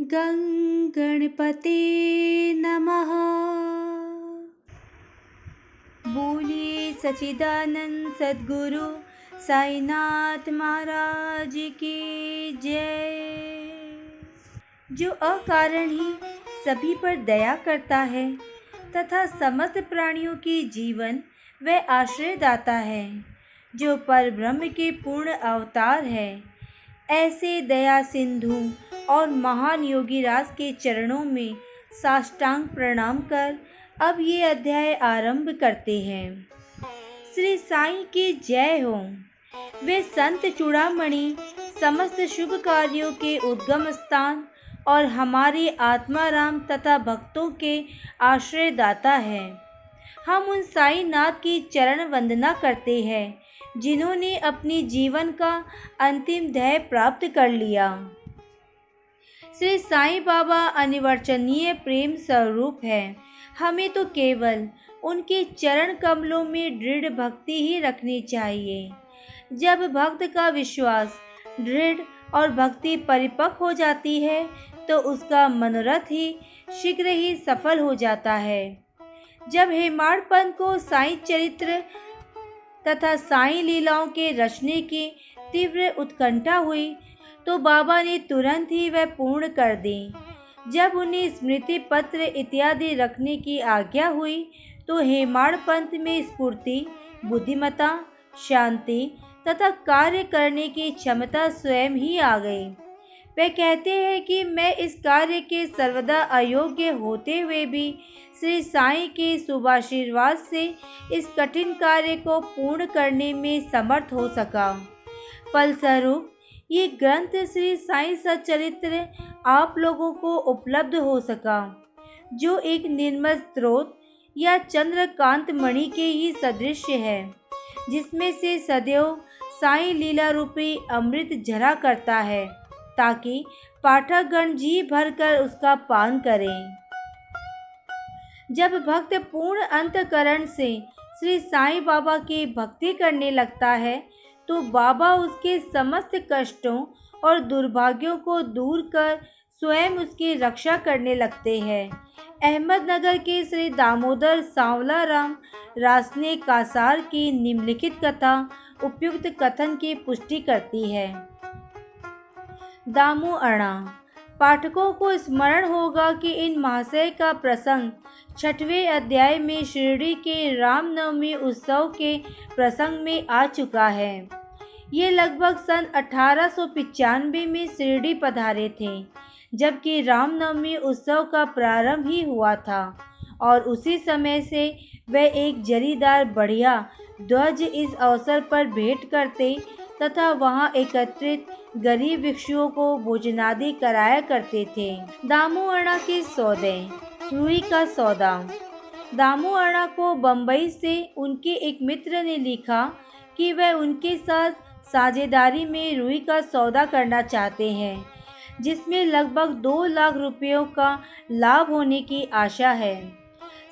गं गणपते नमः। बोलिए सच्चिदानंद सद्गुरु साईनाथ महाराज की जय। जो अकारण ही सभी पर दया करता है तथा समस्त प्राणियों की जीवन व आश्रय दाता है, जो परब्रह्म के पूर्ण अवतार है, ऐसे दया सिंधु और महान योगी राज के चरणों में साष्टांग प्रणाम कर अब ये अध्याय आरंभ करते हैं। श्री साईं की जय हो। वे संत चूड़ामणि समस्त शुभ कार्यों के उद्गम स्थान और हमारे आत्माराम तथा भक्तों के आश्रय दाता है। हम उन साईनाथ की चरण वंदना करते हैं जिन्होंने अपनी जीवन का अंतिम ध्येय प्राप्त कर लिया। श्री साईं बाबा अनिर्वचनीय प्रेम स्वरूप है। हमें तो केवल उनके चरण कमलों में दृढ़ भक्ति ही रखनी चाहिए। जब भक्त का विश्वास दृढ़ और भक्ति परिपक्व हो जाती है तो उसका मनोरथ ही शीघ्र ही सफल हो जाता है। जब हेमाड़ पंथ को साईं चरित्र तथा साईं लीलाओं के रचने की तीव्र उत्कंठा हुई तो बाबा ने तुरंत ही वह पूर्ण कर दी। जब उन्हें स्मृति पत्र इत्यादि रखने की आज्ञा हुई तो हेमाड़ पंथ में स्फूर्ति, बुद्धिमत्ता, शांति तथा कार्य करने की क्षमता स्वयं ही आ गई। वे कहते हैं कि मैं इस कार्य के सर्वदा अयोग्य होते हुए भी श्री साईं के शुभाशीर्वाद से इस कठिन कार्य को पूर्ण करने में समर्थ हो सका। फलस्वरूप ये ग्रंथ श्री साईं सच्चरित्र आप लोगों को उपलब्ध हो सका, जो एक निर्मल स्रोत या चंद्रकांत मणि के ही सदृश है, जिसमें से सदैव साईं लीला रूपी अमृत झरा करता है, ताकि पाठकगण जी भरकर उसका पान करें। जब भक्त पूर्ण अंतःकरण से श्री साईं बाबा की भक्ति करने लगता है तो बाबा उसके समस्त कष्टों और दुर्भाग्यों को दूर कर स्वयं उसकी रक्षा करने लगते हैं। अहमदनगर के श्री दामोदर सांवला राम रासने कासार की निम्नलिखित कथा उपयुक्त कथन की पुष्टि करती है। दामू अणा। पाठकों को स्मरण होगा कि इन महाशय का प्रसंग 6वें अध्याय में शिरडी के रामनवमी उत्सव के प्रसंग में आ चुका है। ये लगभग सन 1895 में शिरडी पधारे थे, जबकि रामनवमी उत्सव का प्रारंभ ही हुआ था और उसी समय से वह एक जरीदार बढ़िया ध्वज इस अवसर पर भेंट करते तथा वहां एकत्रित गरीब भिक्षुओं को भोजनादि कराया करते थे। दामू अणा के सौदे। रुई का सौदा। दामू अणा को बम्बई से उनके एक मित्र ने लिखा कि वह उनके साथ साझेदारी में रुई का सौदा करना चाहते हैं, जिसमें लगभग 2 लाख रुपयों का लाभ होने की आशा है।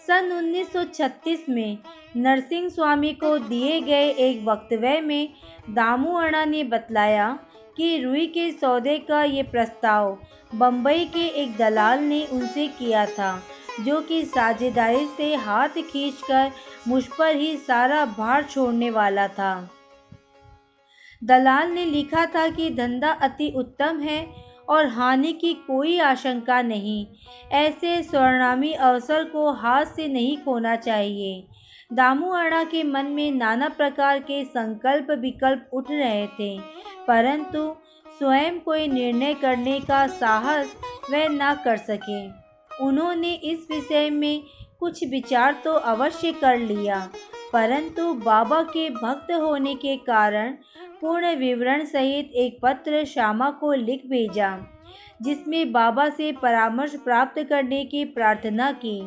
सन 1936 में नरसिंह स्वामी को दिए गए एक वक्तव्य में दामू अणा ने बतलाया कि रुई के सौदे का ये प्रस्ताव बम्बई के एक दलाल ने उनसे किया था, जो कि साझेदारी से हाथ खींचकर मुझ पर ही सारा भार छोड़ने वाला था। दलाल ने लिखा था कि धंधा अति उत्तम है और हानि की कोई आशंका नहीं। ऐसे स्वर्णामी अवसर को हाथ से नहीं खोना चाहिए। दामू अणा के मन में नाना प्रकार के संकल्प विकल्प उठ रहे थे, परंतु स्वयं कोई निर्णय करने का साहस वह न कर सके। उन्होंने इस विषय में कुछ विचार तो अवश्य कर लिया, परंतु बाबा के भक्त होने के कारण पूर्ण विवरण सहित एक पत्र श्यामा को लिख भेजा, जिसमें बाबा से परामर्श प्राप्त करने की प्रार्थना की।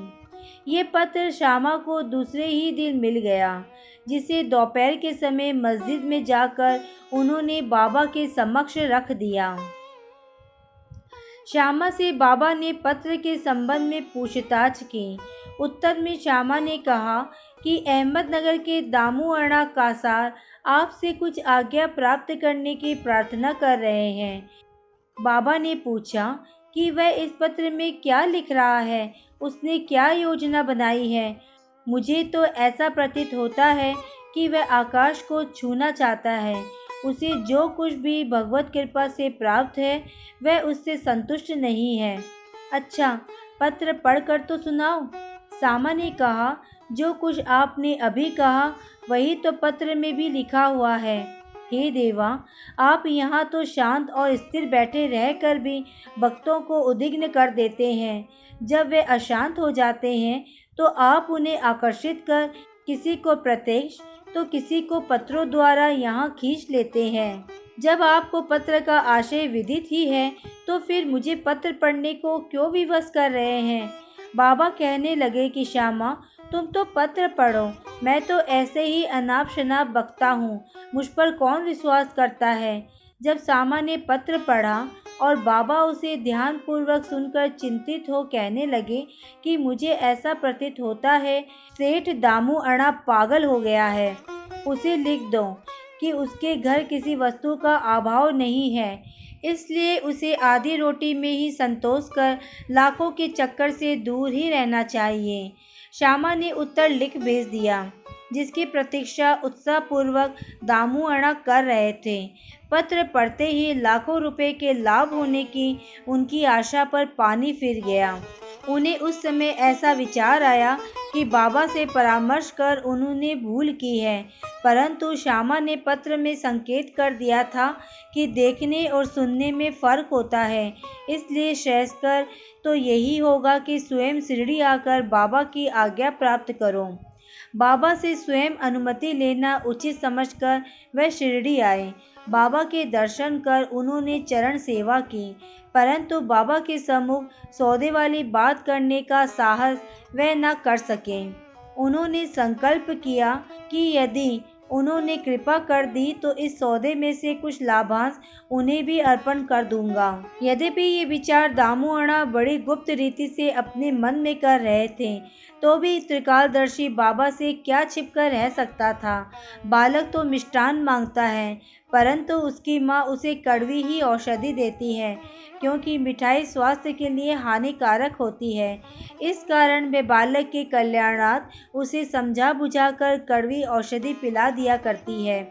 ये पत्र श्यामा को दूसरे ही दिन मिल गया, जिसे दोपहर के समय मस्जिद में जाकर उन्होंने बाबा के समक्ष रख दिया। श्यामा से बाबा ने पत्र के संबंध में पूछताछ की। उत्तर में श्यामा ने कहा कि अहमदनगर के दामू अणा कासार आपसे कुछ आज्ञा प्राप्त करने की प्रार्थना कर रहे हैं। बाबा ने पूछा कि वह इस पत्र में क्या लिख रहा है, उसने क्या योजना बनाई है। मुझे तो ऐसा प्रतीत होता है कि वह आकाश को छूना चाहता है। उसे जो कुछ भी भगवत कृपा से प्राप्त है वह उससे संतुष्ट नहीं है। अच्छा, पत्र पढ़कर तो सुनाओ। सामा ने कहा, जो कुछ आपने अभी कहा वही तो पत्र में भी लिखा हुआ है। हे देवा, आप यहाँ तो शांत और स्थिर बैठे रहकर भी भक्तों को उद्विग्न कर देते हैं। जब वे अशांत हो जाते हैं तो आप उन्हें आकर्षित कर किसी को प्रत्यक्ष तो किसी को पत्रों द्वारा यहाँ खींच लेते हैं। जब आपको पत्र का आशय विदित ही है तो फिर मुझे पत्र पढ़ने को क्यों विवश कर रहे हैं। बाबा कहने लगे कि श्यामा, तुम तो पत्र पढ़ो, मैं तो ऐसे ही अनाप शनाप बकता हूँ, मुझ पर कौन विश्वास करता है। जब सामा ने पत्र पढ़ा और बाबा उसे ध्यानपूर्वक सुनकर चिंतित हो कहने लगे कि मुझे ऐसा प्रतीत होता है सेठ दामू अणा पागल हो गया है। उसे लिख दो कि उसके घर किसी वस्तु का अभाव नहीं है, इसलिए उसे आधी रोटी में ही संतोष कर लाखों के चक्कर से दूर ही रहना चाहिए। श्यामा ने उत्तर लिख भेज दिया, जिसकी प्रतीक्षा उत्साहपूर्वक दामू अणा कर रहे थे। पत्र पढ़ते ही लाखों रुपए के लाभ होने की उनकी आशा पर पानी फिर गया। उन्हें उस समय ऐसा विचार आया कि बाबा से परामर्श कर उन्होंने भूल की है, परंतु श्यामा ने पत्र में संकेत कर दिया था कि देखने और सुनने में फ़र्क होता है, इसलिए श्रेयस्कर तो यही होगा कि स्वयं शिरडी आकर बाबा की आज्ञा प्राप्त करो। बाबा से स्वयं अनुमति लेना उचित समझकर वह शिरडी आए। बाबा के दर्शन कर उन्होंने चरण सेवा की, परंतु बाबा के सम्मुख सौदे वाली बात करने का साहस वह न कर सके। उन्होंने संकल्प किया कि यदि उन्होंने कृपा कर दी तो इस सौदे में से कुछ लाभांश उन्हें भी अर्पण कर दूंगा। यद्यपि ये विचार दामू अणा बड़ी गुप्त रीति से अपने मन में कर रहे थे, तो भी त्रिकालदर्शी बाबा से क्या छिपकर रह सकता था। बालक तो मिष्ठान मांगता है, परंतु उसकी माँ उसे कड़वी ही औषधि देती है, क्योंकि मिठाई स्वास्थ्य के लिए हानिकारक होती है। इस कारण वे बालक के कल्याणार्थ उसे समझा बुझाकर कड़वी औषधि पिला दिया करती है।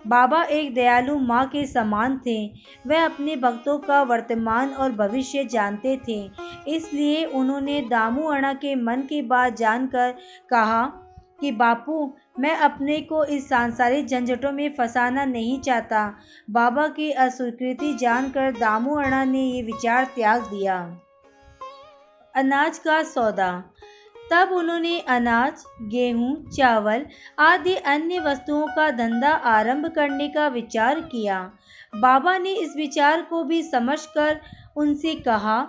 बाबा एक दयालु माँ के समान थे। वह अपने भक्तों का वर्तमान और भविष्य जानते थे, इसलिए उन्होंने दामू अणा के मन की बात जानकर कहा कि बापू, मैं अपने को इस सांसारिक झंझटों में फंसाना नहीं चाहता। बाबा की अस्वीकृति जानकर दामू अणा ने ये विचार त्याग दिया। अनाज का सौदा। तब उन्होंने अनाज, गेहूं, चावल आदि अन्य वस्तुओं का धंधा आरंभ करने का विचार किया। बाबा ने इस विचार को भी समझकर उनसे कहा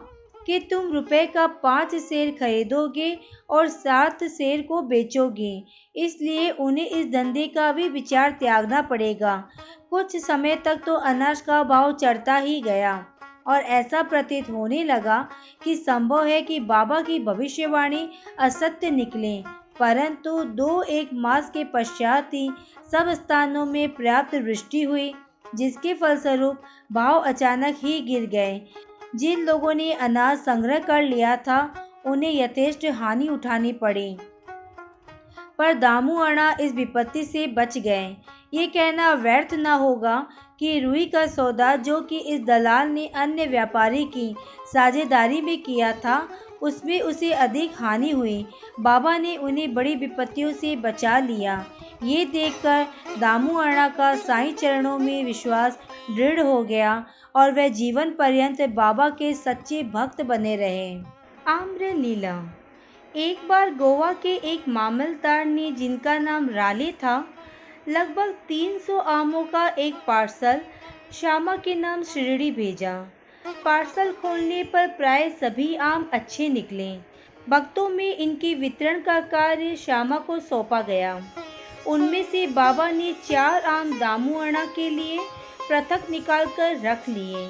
कि तुम रुपए का 5 सेर खरीदोगे और 7 सेर को बेचोगे, इसलिए उन्हें इस धंधे का भी विचार त्यागना पड़ेगा। कुछ समय तक तो अनाज का भाव चढ़ता ही गया और ऐसा प्रतीत होने लगा कि संभव है कि बाबा की भविष्यवाणी असत्य निकले, परंतु 2-1 मास के पश्चात ही सब स्थानों में पर्याप्त वृष्टि हुई, जिसके फलस्वरूप भाव अचानक ही गिर गए। जिन लोगों ने अनाज संग्रह कर लिया था उन्हें यथेष्ट हानि उठानी पड़ी, पर दामू अणा इस विपत्ति से बच गए। ये कहना व्यर्थ न होगा कि रुई का सौदा जो कि इस दलाल ने अन्य व्यापारी की साझेदारी में किया था, उसमें उसे अधिक हानि हुई। बाबा ने उन्हें बड़ी विपत्तियों से बचा लिया। ये देखकर दामू अणा का साईं चरणों में विश्वास दृढ़ हो गया और वह जीवन पर्यंत बाबा के सच्चे भक्त बने रहे। आम्र लीला। एक बार गोवा के एक मामलतदार ने, जिनका नाम राले था, लगभग 300 आमों का एक पार्सल श्यामा के नाम शिरडी भेजा। पार्सल खोलने पर प्राय सभी आम अच्छे निकले। भक्तों में इनके वितरण का कार्य श्यामा को सौंपा गया। उनमें से बाबा ने 4 आम दामू अणा के लिए पृथक निकालकर रख लिए।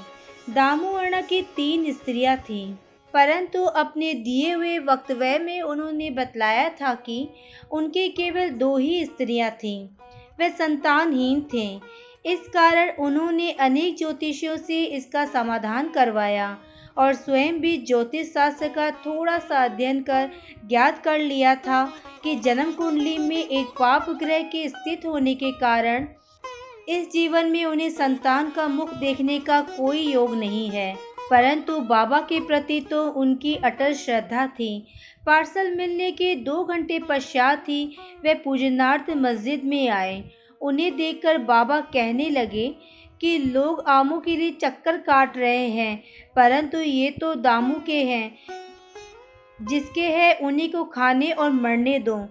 दामू अणा की 3 स्त्रियां थीं, परंतु अपने दिए हुए वक्तव्य में उन्होंने बतलाया था कि उनके केवल 2 ही स्त्रियां थीं। वे संतानहीन थे। इस कारण उन्होंने अनेक ज्योतिषियों से इसका समाधान करवाया। और स्वयं भी ज्योतिष शास्त्र का थोड़ा सा अध्ययन कर ज्ञात कर लिया था कि जन्म कुंडली में एक पाप ग्रह के स्थित होने के कारण इस जीवन में उन्हें संतान का मुख देखने का कोई योग नहीं है। परंतु बाबा के प्रति तो उनकी अटल श्रद्धा थी। पार्सल मिलने के 2 घंटे पश्चात ही वे पूजनार्थ मस्जिद में आए। उन्हें देखकर बाबा कहने लगे कि लोग आमों के लिए चक्कर काट रहे हैं, परंतु ये तो दामू के हैं, जिसके हैं उन्हीं को खाने और मरने दो।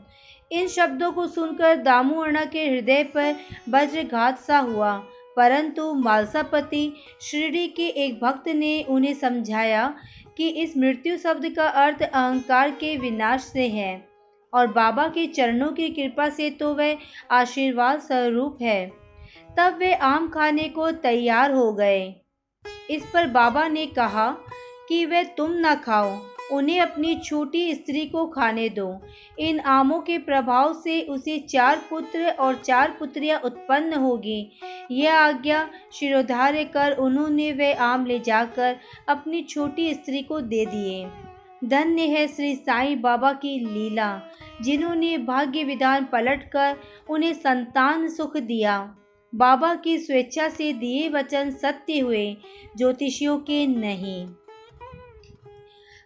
इन शब्दों को सुनकर दामू अण्णा के हृदय पर वज्रघात सा हुआ, परंतु मालसापति शिरडी के एक भक्त ने उन्हें समझाया कि इस मृत्यु शब्द का अर्थ अहंकार के विनाश से है और बाबा के चरणों की कृपा से तो वह आशीर्वाद स्वरूप है। तब वे आम खाने को तैयार हो गए। इस पर बाबा ने कहा कि वे तुम न खाओ, उन्हें अपनी छोटी स्त्री को खाने दो। इन आमों के प्रभाव से उसे 4 पुत्र और 4 पुत्रियां उत्पन्न होगी। यह आज्ञा शिरोधार्य कर उन्होंने वे आम ले जाकर अपनी छोटी स्त्री को दे दिए। धन्य है श्री साईं बाबा की लीला, जिन्होंने भाग्य विधान पलटकर उन्हें संतान सुख दिया। बाबा की स्वेच्छा से दिए वचन सत्य हुए, ज्योतिषियों के नहीं।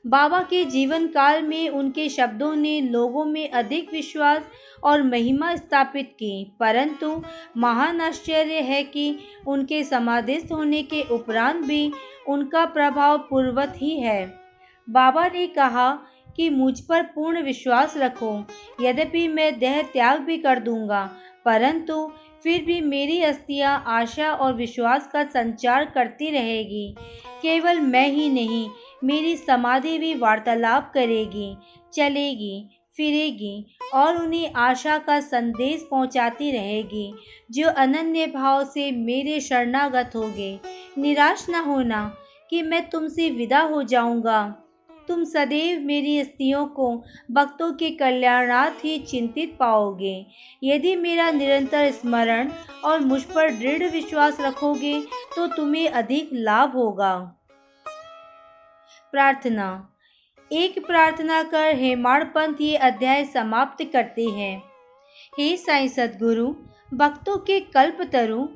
बाबा के जीवन काल में उनके शब्दों ने लोगों में अधिक विश्वास और महिमा स्थापित की, परंतु महान आश्चर्य है कि उनके समाधिस्थ होने के उपरांत भी उनका प्रभाव पूर्ववत ही है। बाबा ने कहा कि मुझ पर पूर्ण विश्वास रखो, यद्यपि मैं देह त्याग भी कर दूंगा, परंतु फिर भी मेरी अस्थियां आशा और विश्वास का संचार करती रहेगी। केवल मैं ही नहीं, मेरी समाधि भी वार्तालाप करेगी, चलेगी, फिरेगी और उन्हें आशा का संदेश पहुंचाती रहेगी, जो अनन्य भाव से मेरे शरणागत होंगे। निराश न होना कि मैं तुमसे विदा हो जाऊंगा। तुम सदैव मेरी अस्थियों को भक्तों के कल्याणार्थ ही चिंतित पाओगे। यदि मेरा निरंतर स्मरण और मुझ पर दृढ़ विश्वास रखोगे तो तुम्हें अधिक लाभ होगा। प्रार्थना। एक प्रार्थना कर हेमाड़ पंथ ये अध्याय समाप्त करते हैं। हे साईं सद्गुरु, भक्तों के कल्पतरु,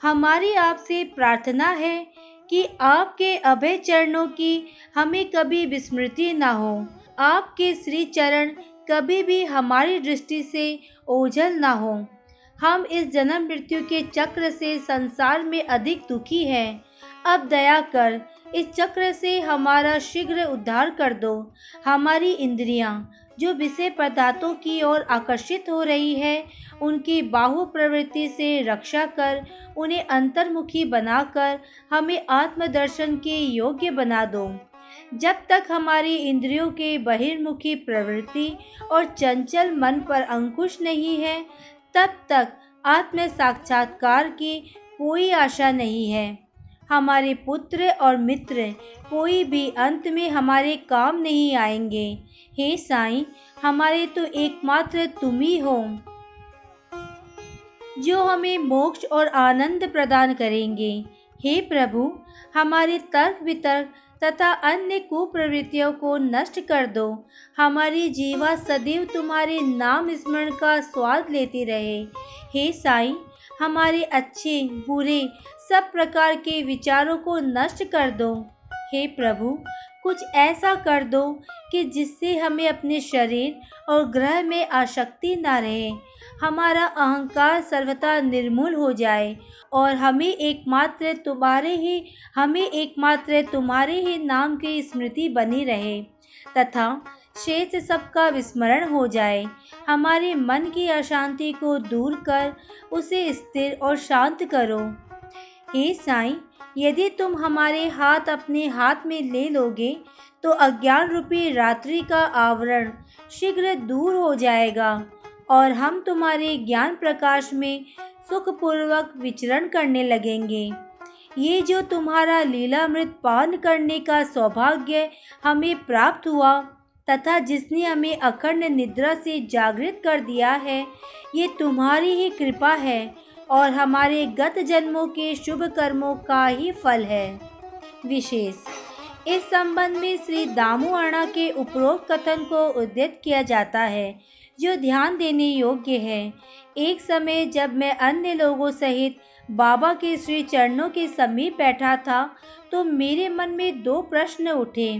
हमारी आपसे प्रार्थना है कि आपके अभय चरणों की हमें कभी विस्मृति न हो। आपके श्री चरण कभी भी हमारी दृष्टि से ओझल न हो। हम इस जन्म मृत्यु के चक्र से संसार में अधिक दुखी हैं। अब दया कर इस चक्र से हमारा शीघ्र उद्धार कर दो। हमारी इंद्रियां जो विषय पदार्थों की ओर आकर्षित हो रही है, उनकी बाहु प्रवृत्ति से रक्षा कर उन्हें अंतर्मुखी बनाकर हमें आत्मदर्शन के योग्य बना दो। जब तक हमारी इंद्रियों के बहिर्मुखी प्रवृत्ति और चंचल मन पर अंकुश नहीं है, तब तक आत्म साक्षात्कार की कोई आशा नहीं है। हमारे पुत्र और मित्र कोई भी अंत में हमारे काम नहीं आएंगे। हे साईं, हमारे तो एकमात्र तुम ही हो, जो हमें मोक्ष और आनंद प्रदान करेंगे। हे प्रभु, हमारे तर्क वितर्क तथा अन्य कुप्रवृत्तियों को नष्ट कर दो। हमारी जीवा सदैव तुम्हारे नाम स्मरण का स्वाद लेती रहे। हे साईं, हमारे अच्छे बुरे सब प्रकार के विचारों को नष्ट कर दो। हे प्रभु, कुछ ऐसा कर दो कि जिससे हमें अपने शरीर और ग्रह में आसक्ति न रहे। हमारा अहंकार सर्वथा निर्मूल हो जाए और हमें एकमात्र तुम्हारे ही नाम की स्मृति बनी रहे तथा शेष सबका विस्मरण हो जाए। हमारे मन की अशांति को दूर कर उसे स्थिर और शांत करो। हे साईं, यदि तुम हमारे हाथ अपने हाथ में ले लोगे तो अज्ञान रूपी रात्रि का आवरण शीघ्र दूर हो जाएगा और हम तुम्हारे ज्ञान प्रकाश में सुखपूर्वक विचरण करने लगेंगे। ये जो तुम्हारा लीलामृत पान करने का सौभाग्य हमें प्राप्त हुआ तथा जिसने हमें अखंड निद्रा से जागृत कर दिया है, ये तुम्हारी ही कृपा है और हमारे गत जन्मों के शुभ कर्मों का ही फल है। विशेष इस संबंध में श्री दामू अणा के उपरोक्त कथन को उद्धृत किया जाता है, जो ध्यान देने योग्य है। एक समय जब मैं अन्य लोगों सहित बाबा के श्री चरणों के समीप बैठा था, तो मेरे मन में 2 प्रश्न उठे।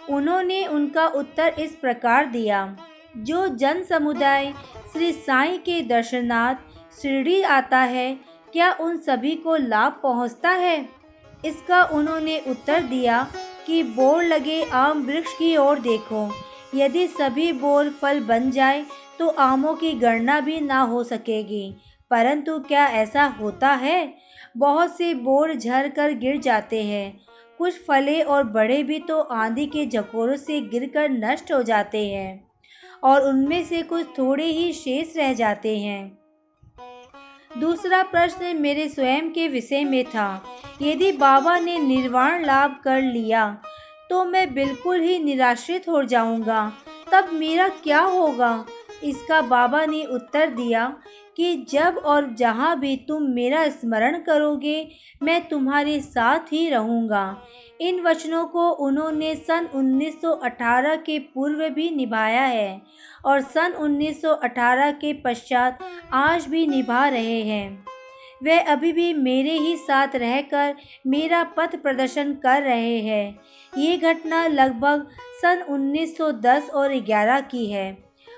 उन्होंने उनका उत्तर इस प्रकार दिया: जो जन समुदाय श्री साईं के दर्शनार्थ शिरडी आता है, क्या उन सभी को लाभ पहुंचता है? इसका उन्होंने उत्तर दिया कि बोर लगे आम वृक्ष की ओर देखो। यदि सभी बोर फल बन जाए तो आमों की गणना भी ना हो सकेगी। परंतु क्या ऐसा होता है? बहुत से बोर झड़ कर गिर जाते हैं। कुछ फले और बड़े भी तो आंधी के झकोरों से गिरकर नष्ट हो जाते हैं और उनमें से कुछ थोड़े ही शेष रह जाते हैं। दूसरा प्रश्न मेरे स्वयं के विषय में था। यदि बाबा ने निर्वाण लाभ कर लिया तो मैं बिल्कुल ही निराश्रित हो जाऊंगा, तब मेरा क्या होगा? इसका बाबा ने उत्तर दिया कि जब और जहाँ भी तुम मेरा स्मरण करोगे, मैं तुम्हारे साथ ही रहूँगा। इन वचनों को उन्होंने सन 1918 के पूर्व भी निभाया है और सन 1918 के पश्चात आज भी निभा रहे हैं। वे अभी भी मेरे ही साथ रहकर मेरा पथ प्रदर्शन कर रहे हैं। ये घटना लगभग सन 1910 और 11 की है।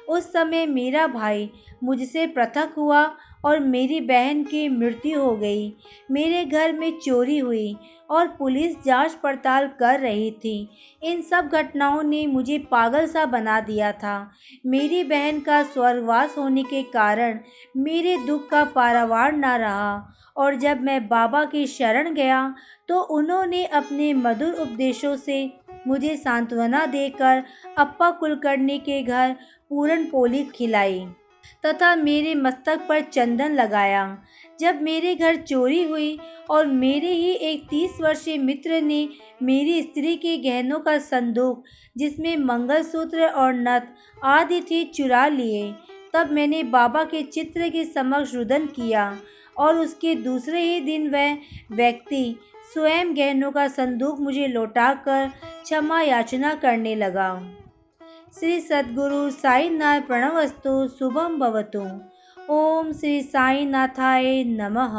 उस समय मेरा भाई मुझसे पृथक हुआ और मेरी बहन की मृत्यु हो गई। मेरे घर में चोरी हुई और पुलिस जांच पड़ताल कर रही थी। इन सब घटनाओं ने मुझे पागल सा बना दिया था। मेरी बहन का स्वर्गवास होने के कारण मेरे दुख का पारावार न रहा और जब मैं बाबा की शरण गया तो उन्होंने अपने मधुर उपदेशों से मुझे सांत्वना देकर अप्पा कुलकर्णी के घर पूरन पोली खिलाई तथा मेरे मस्तक पर चंदन लगाया। जब मेरे घर चोरी हुई और मेरे ही एक 30 वर्षीय मित्र ने मेरी स्त्री के गहनों का संदूक, जिसमें मंगलसूत्र और नथ आदि थे, चुरा लिए, तब मैंने बाबा के चित्र के समक्ष रुदन किया और उसके दूसरे ही दिन वह व्यक्ति स्वयं गहनों का संदूक मुझे लौटाकर क्षमा याचना करने लगा। श्री सद्गुरु साईनाथ प्रणवस्तु शुभम भवतु। ओम श्री साईनाथाय नमः।